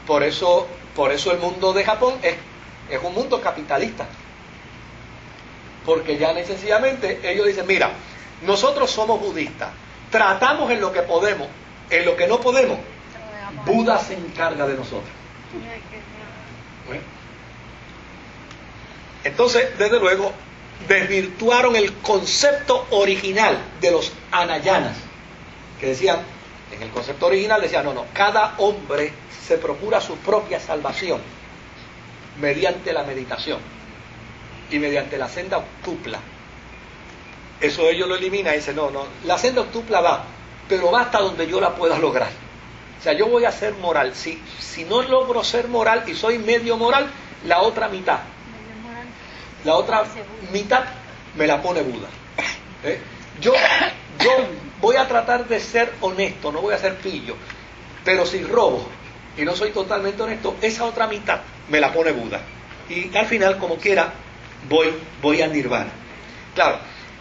por eso el mundo de Japón es un mundo capitalista. Porque ya sencillamente ellos dicen, mira, nosotros somos budistas, tratamos en lo que podemos, en lo que no podemos, Buda se encarga de nosotros. Bueno. Entonces, desde luego, desvirtuaron el concepto original de los anayanas, que decían, en el concepto original decían, no, cada hombre se procura su propia salvación mediante la meditación y mediante la senda octupla. Eso ellos lo eliminan y dicen, no, la senda octupla va, pero va hasta donde yo la pueda lograr. O sea, yo voy a ser moral. Si no logro ser moral y soy medio moral, la otra mitad me la pone Buda. Yo voy a tratar de ser honesto, no voy a ser pillo, pero si robo y no soy totalmente honesto, esa otra mitad me la pone Buda. Y al final, como quiera, voy al nirvana. Claro,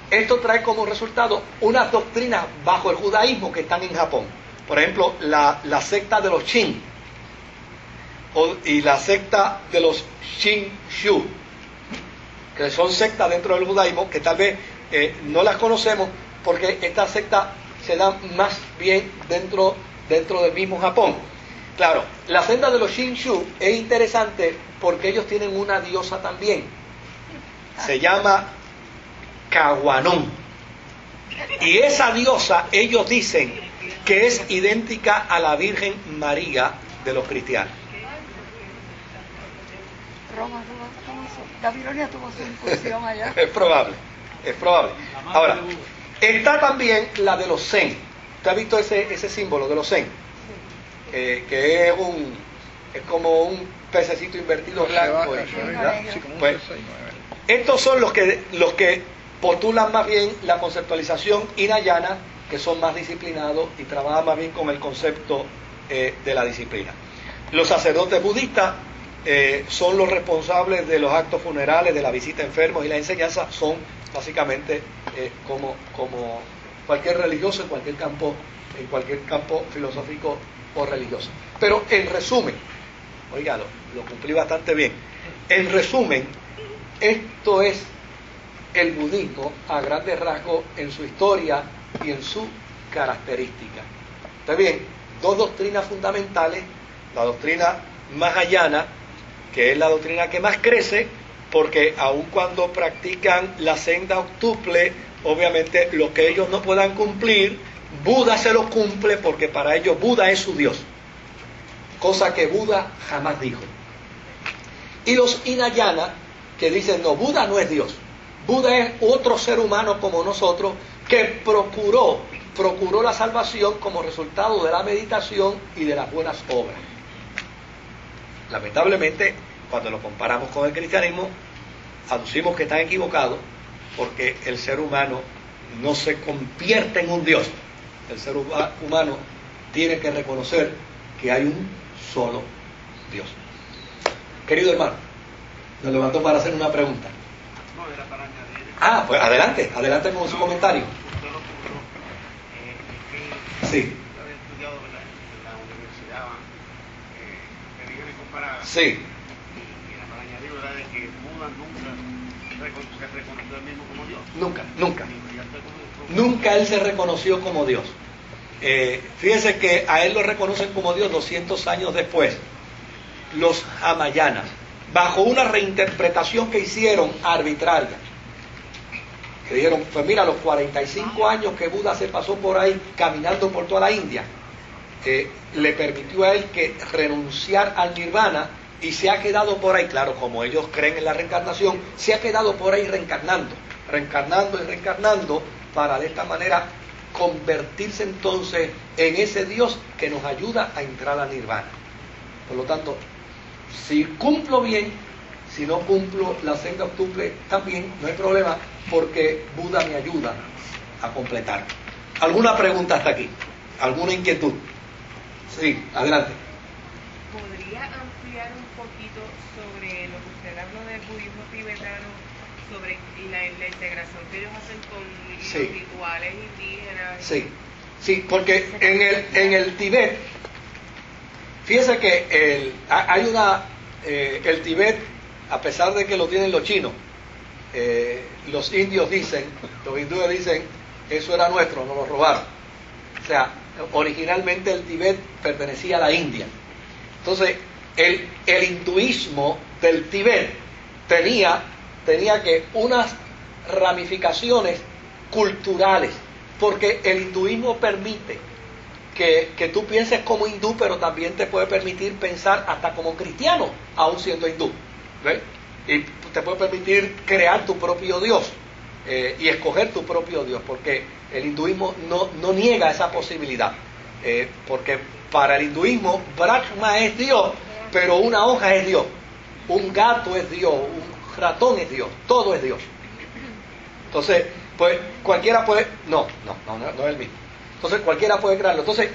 esto trae como resultado unas doctrinas bajo el judaísmo que están en Japón. Por ejemplo, la secta de los Shin y la secta de los Shinshu, que son sectas dentro del judaísmo que tal vez no las conocemos porque estas sectas se dan más bien dentro del mismo Japón. Claro, la senda de los Shinshu es interesante porque ellos tienen una diosa también. Se llama Kawanon. Y esa diosa, ellos dicen que es idéntica a la Virgen María de los cristianos. Babilonia tuvo su incursión allá. Es probable. Ahora, está también la de los Zen. ¿Usted ha visto ese símbolo de los Zen? Que es como un pececito invertido blanco. Pues, estos son los que postulan más bien la conceptualización hinayana, que son más disciplinados y trabajan más bien con el concepto de la disciplina. Los sacerdotes budistas son los responsables de los actos funerales, de la visita a enfermos y la enseñanza. Son básicamente como cualquier religioso en cualquier campo filosófico o religioso. Pero en resumen, oiga, lo cumplí bastante bien. En resumen, esto es el budismo a grandes rasgos en su historia y en su característica. Está bien, dos doctrinas fundamentales: la doctrina mahayana, que es la doctrina que más crece, porque aun cuando practican la senda octuple, obviamente lo que ellos no puedan cumplir, Buda se lo cumple, porque para ellos Buda es su Dios, cosa que Buda jamás dijo. Y los hinayana, que dicen, no, Buda no es Dios, Buda es otro ser humano como nosotros, que procuró la salvación como resultado de la meditación y de las buenas obras. Lamentablemente, cuando lo comparamos con el cristianismo, aducimos que están equivocados, porque el ser humano no se convierte en un Dios. El ser humano tiene que reconocer que hay un solo Dios. Querido hermano, nos levantó para hacer una pregunta. No, era para añadir. Pues adelante con su comentario. Sí. Yo había estudiado en la universidad religión comparada. Sí. Y era para añadir, ¿verdad?, de que Buda nunca se reconoció a él mismo como Dios. Nunca él se reconoció como Dios. Fíjense que a él lo reconocen como Dios 200 años después, los Hamayanas, bajo una reinterpretación que hicieron arbitraria. Que dijeron, pues mira, los 45 años que Buda se pasó por ahí caminando por toda la India, le permitió a él que renunciar al nirvana, y se ha quedado por ahí, claro, como ellos creen en la reencarnación, se ha quedado por ahí reencarnando para de esta manera convertirse entonces en ese Dios que nos ayuda a entrar al nirvana. Por lo tanto, si cumplo bien, si no cumplo la senda octuple también, no hay problema, porque Buda me ayuda a completar. ¿Alguna pregunta hasta aquí? ¿Alguna inquietud? Sí, adelante. ¿Podría ampliar un poquito sobre lo que usted habló del budismo tibetano, sobre la integración que ellos hacen con los rituales indígenas? Sí, porque en el Tibet Fíjense que el Tibet, a pesar de que lo tienen los chinos, los indios dicen, los hindúes dicen, eso era nuestro, nos lo robaron. O sea, originalmente el Tibet pertenecía a la India. Entonces, el hinduismo del Tibet tenía que unas ramificaciones culturales, porque el hinduismo permite que tú pienses como hindú, pero también te puede permitir pensar hasta como cristiano, aún siendo hindú. ¿Ves? Y te puede permitir crear tu propio Dios y escoger tu propio Dios, porque el hinduismo no niega esa posibilidad. Porque para el hinduismo, Brahma es Dios, pero una hoja es Dios, un gato es Dios, un ratón es Dios, todo es Dios. Entonces, pues cualquiera puede... No es el mismo. Entonces cualquiera puede crearlo. Entonces,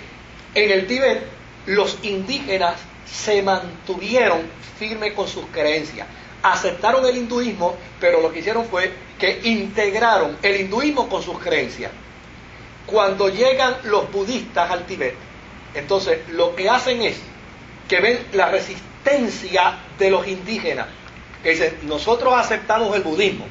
en el Tíbet, los indígenas se mantuvieron firmes con sus creencias. Aceptaron el hinduismo, pero lo que hicieron fue que integraron el hinduismo con sus creencias. Cuando llegan los budistas al Tíbet, entonces lo que hacen es que ven la resistencia de los indígenas, que dicen, nosotros aceptamos el budismo,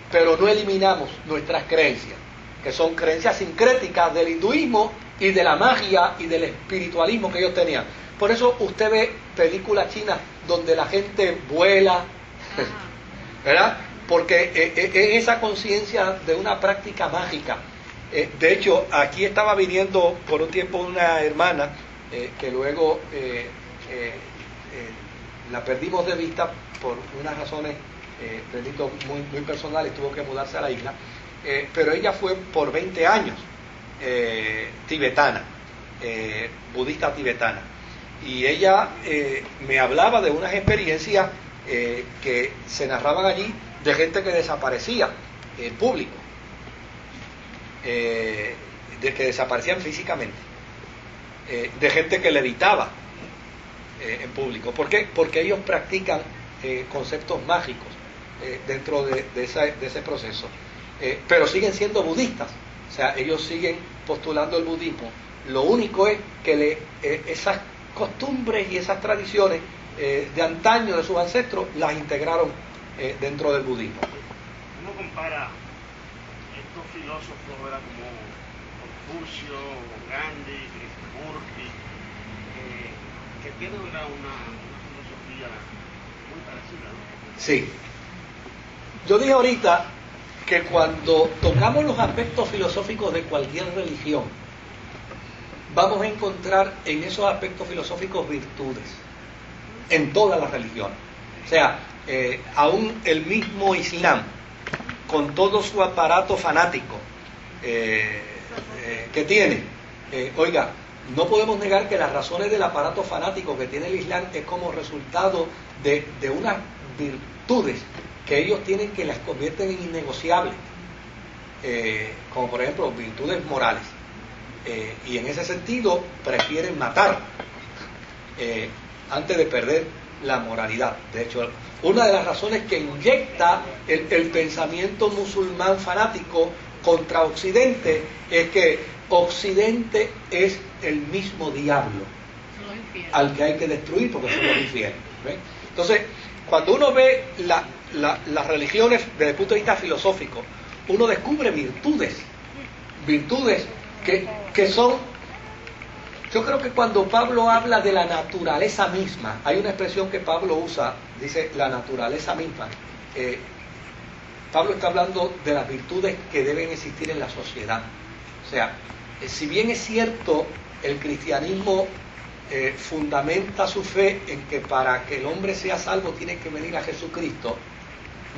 pero no eliminamos nuestras creencias, que son creencias sincréticas del hinduismo y de la magia y del espiritualismo que ellos tenían. Por eso usted ve películas chinas donde la gente vuela, ¿verdad? Porque es esa conciencia de una práctica mágica. De hecho, aquí estaba viniendo por un tiempo una hermana que luego la perdimos de vista por unas razones muy personales, tuvo que mudarse a la isla, pero ella fue por 20 años tibetana, budista tibetana, y ella me hablaba de unas experiencias que se narraban allí de gente que desaparecía en público, de que desaparecían físicamente, de gente que levitaba en público. ¿Por qué? Porque ellos practican conceptos mágicos dentro de ese proceso, pero siguen siendo budistas, o sea, ellos siguen postulando el budismo. Lo único es que esas costumbres y esas tradiciones de antaño de sus ancestros las integraron dentro del budismo. Uno compara estos filósofos, ¿verdad?, como Confucio, Gandhi, Krishnamurti, que tienen una filosofía muy parecida, ¿no? Sí. Yo dije ahorita que cuando tocamos los aspectos filosóficos de cualquier religión, vamos a encontrar en esos aspectos filosóficos virtudes, en todas las religiones. O sea, aún el mismo Islam, con todo su aparato fanático que tiene, oiga, no podemos negar que las razones del aparato fanático que tiene el Islam es como resultado de unas virtudes que ellos tienen, que las convierten en innegociables, como por ejemplo virtudes morales, y en ese sentido prefieren matar antes de perder la moralidad. De hecho, una de las razones que inyecta el pensamiento musulmán fanático contra Occidente es que Occidente es el mismo diablo al que hay que destruir, porque son los infieles. ¿Ven? Entonces, cuando uno ve las religiones desde el punto de vista filosófico, uno descubre virtudes que son... Yo creo que cuando Pablo habla de la naturaleza misma, hay una expresión que Pablo usa, dice la naturaleza misma. Pablo está hablando de las virtudes que deben existir en la sociedad. O sea, si bien es cierto, el cristianismo fundamenta su fe en que para que el hombre sea salvo tiene que venir a Jesucristo,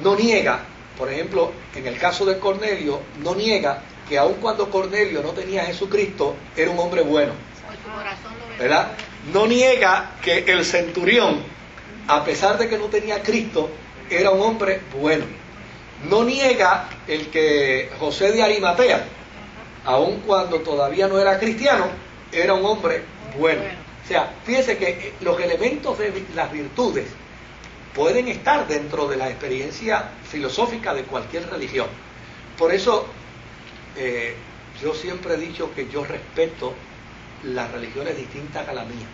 no niega, por ejemplo, en el caso de Cornelio, no niega que aun cuando Cornelio no tenía a Jesucristo, era un hombre bueno, ¿verdad? No niega que el centurión, a pesar de que no tenía a Cristo, era un hombre bueno. No niega el que José de Arimatea, aun cuando todavía no era cristiano, era un hombre bueno. O sea, fíjense que los elementos de las virtudes pueden estar dentro de la experiencia filosófica de cualquier religión. Por eso yo siempre he dicho que yo respeto las religiones distintas a la mía.